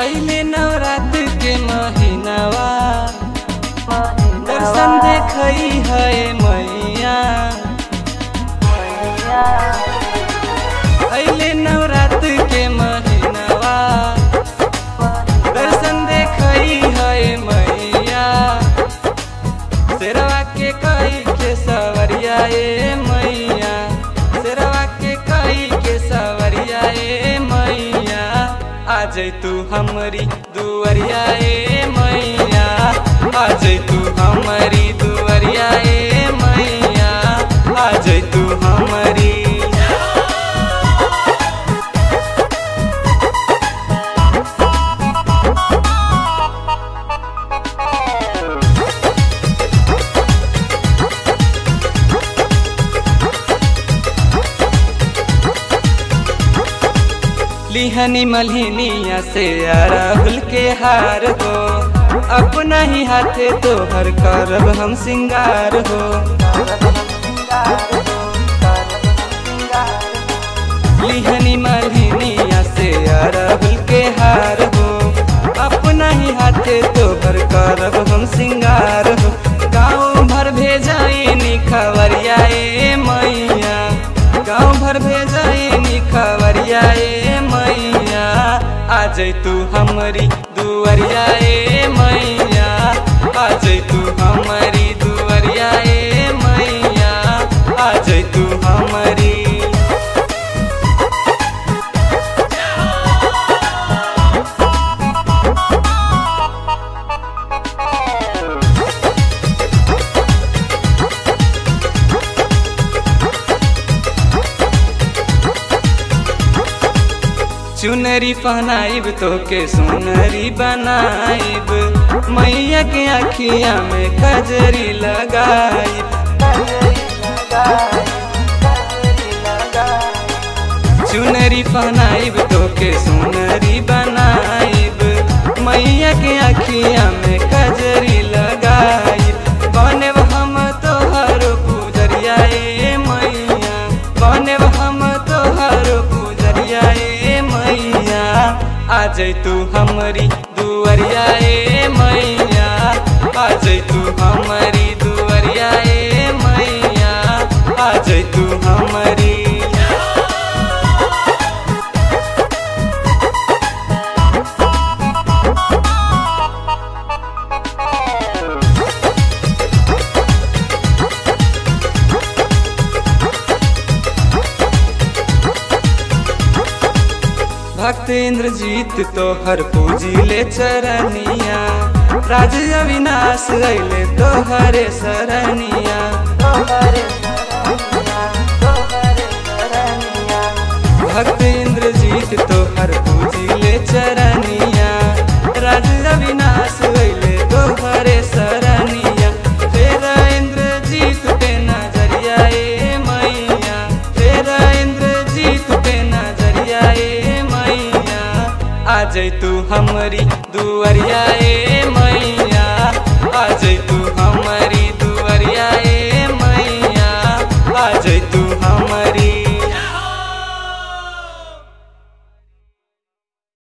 अइले नवरात्र के महीनावा दर्शन देखई है मैया। अइले नवरात्र के महीनावा दर्शन देखई है मैया। शेरवा के कई के सवरिया ए मैया, शेरवा के कई के सवरिया ए मैया। आ जई तू हमारी दुवरिया ए मैया, आ जई तू हमारी दुवरिया ए मैया, आ जई तू हमारी। लिहनी मल्हिनिया से अरहुल के हार हो, अपना ही हाथे तोहर करब हम सिंगार हो। लिहनी मल्हिनिया से अरहुल के हार हो, अपना ही हाथे तोहर करब हम सिंगार हो। गाँव भर भेजाई निखवरिया ए मैया, गाँव भर भेजाई निखवरिया ए मैया। आ जई तू हमारी दुवरिया ए मैया, आ जई तू हमारी दुवरिया ए मैया, आ जई तू हमारी। चुनरी पहनाइब तो के सुनरी बनाइब, मैया के अखिया में कजरी लगाइब। चुनरी पहनाइब तो के सुनरी बनाइब, मैया के अखिया में कजरी लगाइब। बनेब हम तोहर पुजरिया ए मैया, बनेब हम तोहर पुजरिया ए मैया। आ जई तू हमारी दुवरिया ए मैया, आ जई तू हमारी दुवरिया ए मैया, आ जई तू हमारी। भक्त इंद्रजीत तोहर पूजिले चरनिया, राज अविनाश अइले तोहरे सरनिया। भक्त इंद्रजीत तोहर पूजिले चरनिया, राज अविनाश अइले तोहरे सरनिया। तेरा इंद्रजीत पे नजरिया ए मैया, तेरा इंद्रजीत पे नजरिया ए मैया। आ जई तू हमारी दुवरिया ए